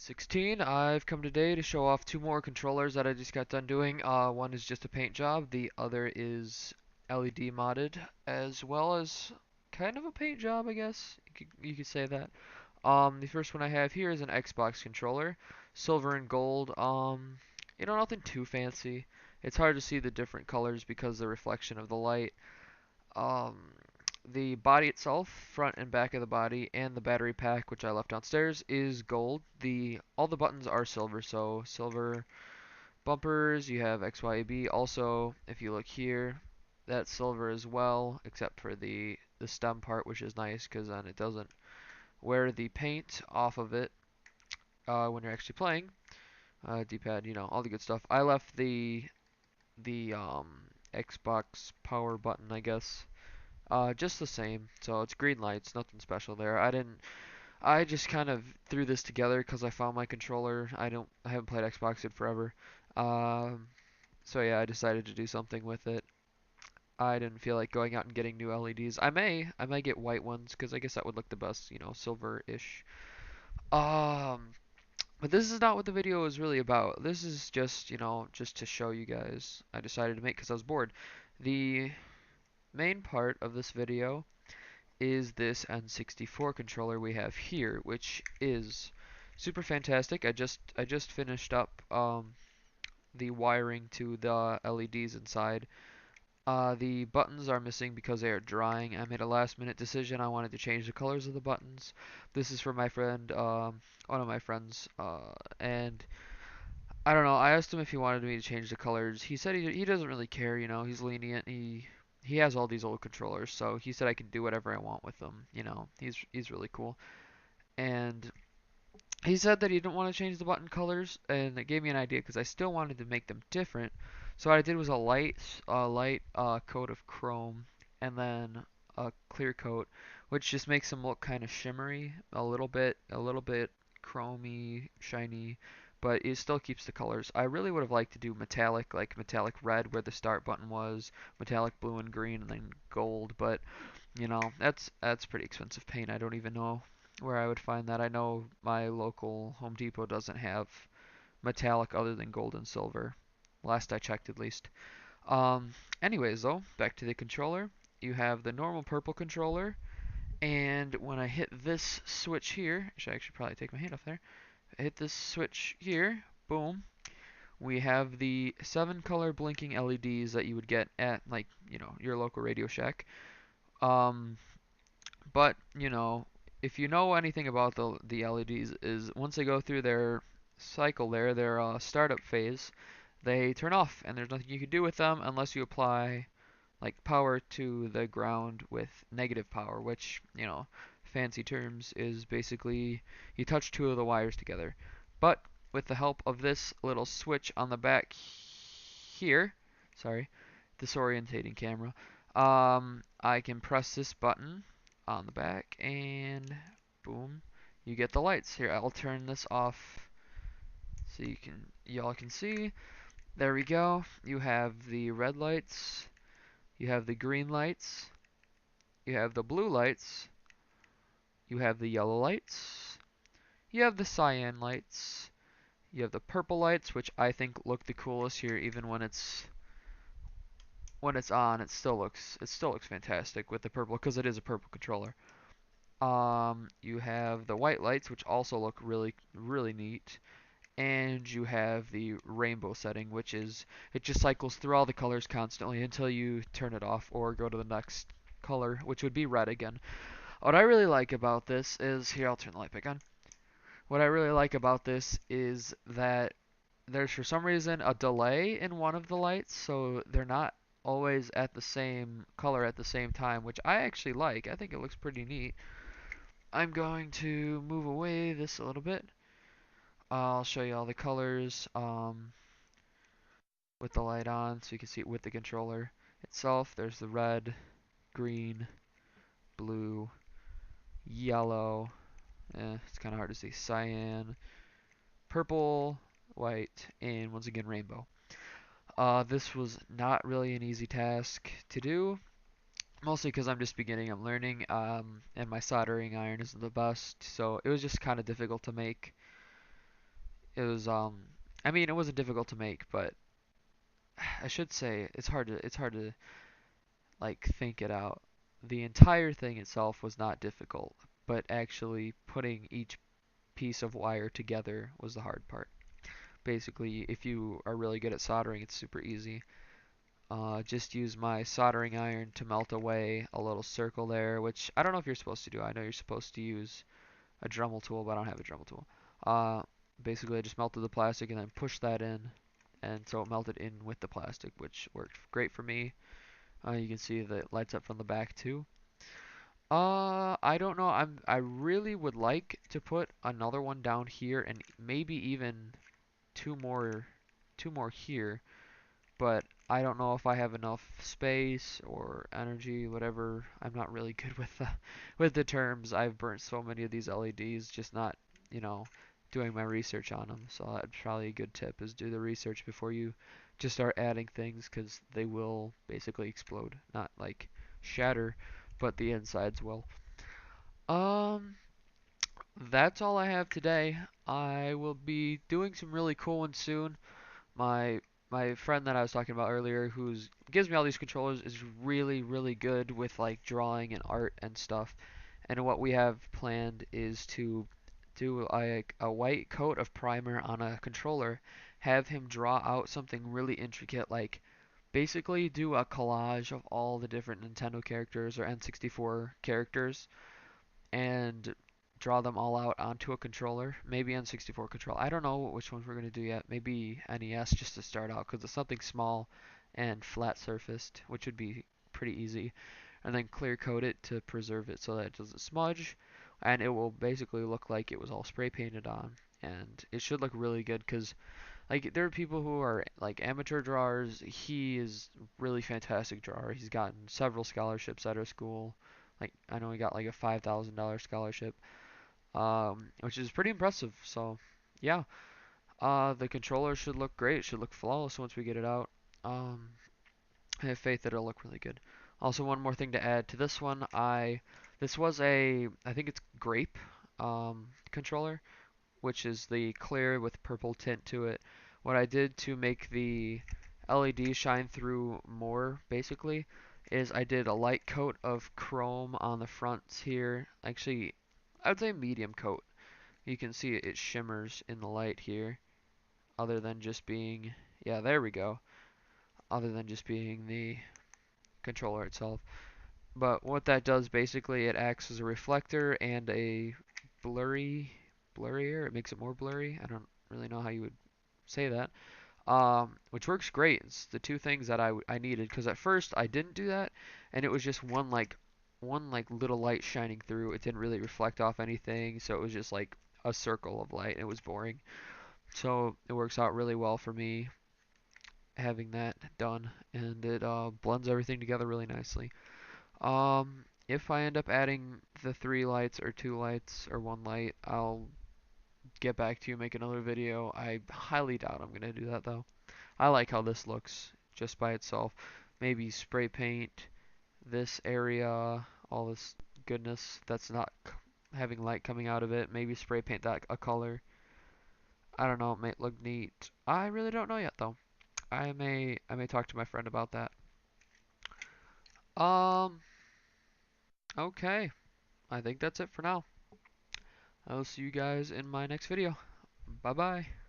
16. I've come today to show off two more controllers that I just got done doing. One is just a paint job, the other is LED modded, as well as kind of a paint job, I guess. You could say that. The first one I have here is an Xbox controller, silver and gold. Nothing too fancy. It's hard to see the different colors because of the reflection of the light. Um, the body itself, front and back of the body, and the battery pack, which I left downstairs, is gold. All the buttons are silver, so silver bumpers. You have X, Y, B. Also, if you look here, that's silver as well, except for the stem part, which is nice because then it doesn't wear the paint off of it when you're actually playing. D-pad, all the good stuff. I left the Xbox power button, I guess. Just the same. So it's green lights, nothing special there. I just kind of threw this together because I found my controller. I haven't played Xbox in forever. Um, so yeah, I decided to do something with it. I didn't feel like going out and getting new LEDs. I may get white ones because I guess that would look the best, silver-ish. Um, but this is not what the video is really about. This is just, just to show you guys. I decided to make because I was bored. The main part of this video is this N64 controller we have here, which is super fantastic. I just finished up the wiring to the LEDs inside. The buttons are missing because they are drying. I made a last minute decision. I wanted to change the colors of the buttons. This is for my friend, one of my friends, and I don't know. I asked him if he wanted me to change the colors. He said he doesn't really care. He's lenient. He has all these old controllers, so he said I can do whatever I want with them. He's really cool. And he said that he didn't want to change the button colors, and it gave me an idea because I still wanted to make them different. So what I did was a light coat of chrome, and then a clear coat, which just makes them look kind of shimmery, a little bit chromy, shiny, but it still keeps the colors. I really would have liked to do metallic, like metallic red where the start button was, metallic blue and green, and then gold, but that's pretty expensive paint. I don't even know where I would find that. I know my local Home Depot doesn't have metallic other than gold and silver. Last I checked, at least. Um, Anyways, though, back to the controller. You have the normal purple controller, and when I hit this switch here, I should actually probably take my hand off there. I hit this switch here, boom. We have the 7 color blinking LEDs that you would get at, like, your local Radio Shack. Um, But, if you know anything about the LEDs, is once they go through their cycle there, their startup phase, they turn off, and there's nothing you can do with them unless you apply like power to the ground with negative power, which, fancy terms is basically you touch two of the wires together. But with the help of this little switch on the back here, sorry, disorientating camera, I can press this button on the back and boom, you get the lights. Here, I'll turn this off so y'all can see. There we go. You have the red lights, you have the green lights, you have the blue lights, you have the yellow lights, you have the cyan lights, you have the purple lights, which I think look the coolest here. Even when it's on, it still looks fantastic with the purple because it is a purple controller. You have the white lights, which also look really, really neat. And you have the rainbow setting, which is, it just cycles through all the colors constantly until you turn it off or go to the next color, which would be red again. What I really like about this is, here, I'll turn the light back on. What I really like about this is that there's for some reason a delay in one of the lights, so they're not always at the same color at the same time, which I actually like. I think it looks pretty neat. I'm going to move away this a little bit. I'll show you all the colors with the light on so you can see it with the controller itself. There's the red, green, blue, yellow, it's kind of hard to see, cyan, purple, white, and once again rainbow. This was not really an easy task to do, mostly because I'm just beginning, I'm learning, and my soldering iron isn't the best, so it was just kind of difficult to make. It was I mean it wasn't difficult to make, but I should say it's hard to like think it out. The entire thing itself was not difficult, but actually putting each piece of wire together was the hard part. Basically, if you are really good at soldering, it's super easy. Just use my soldering iron to melt away a little circle there, which I don't know if you're supposed to do. I know you're supposed to use a Dremel tool, but I don't have a Dremel tool. Uh, Basically, I just melted the plastic and then pushed that in, and so it melted in with the plastic, which worked great for me. You can see that it lights up from the back too. I don't know. I really would like to put another one down here and maybe even two more two more here, but I don't know if I have enough space or energy, whatever. I'm not really good with the terms. I've burnt so many of these LEDs just not, you know, doing my research on them. So that's probably a good tip is do the research before you just start adding things because they will basically explode. Not like shatter, but the insides will. Um, that's all I have today. I will be doing some really cool ones soon. My friend that I was talking about earlier, who's gives me all these controllers, is really good with like drawing and art and stuff. And what we have planned is to do a white coat of primer on a controller, have him draw out something really intricate, like basically do a collage of all the different Nintendo characters or N64 characters and draw them all out onto a controller, maybe N64 controller. I don't know which ones we're going to do yet. Maybe NES just to start out because it's something small and flat surfaced, which would be pretty easy. And then clear coat it to preserve it so that it doesn't smudge. And it will basically look like it was all spray painted on. And it should look really good because like there are people who are like amateur drawers. He is really fantastic drawer. He's gotten several scholarships at our school. Like I know he got like a $5,000 scholarship, which is pretty impressive. So yeah, the controller should look great. It should look flawless once we get it out. Um, I have faith that it'll look really good. Also, one more thing to add to this one, this was I think it's grape controller, which is the clear with purple tint to it. What I did to make the LED shine through more, basically, is I did a light coat of chrome on the fronts here. Actually, I would say medium coat. You can see it shimmers in the light here, other than just being, yeah, there we go, other than just being the controller itself. But what that does basically, it acts as a reflector and a blurrier. It makes it more blurry. I don't really know how you would say that. Which works great. It's the two things that I needed because at first I didn't do that, and it was just one little light shining through. It didn't really reflect off anything, so it was just like a circle of light. It was boring. So it works out really well for me having that done, and it blends everything together really nicely. If I end up adding the three lights or two lights or one light, I'll get back to you, make another video. I highly doubt I'm gonna do that though. I like how this looks just by itself. Maybe spray paint this area, all this goodness that's not having light coming out of it. Maybe spray paint that a color. I don't know, it might look neat. I really don't know yet though. I may talk to my friend about that. Um, okay. I think that's it for now. I'll see you guys in my next video. Bye bye.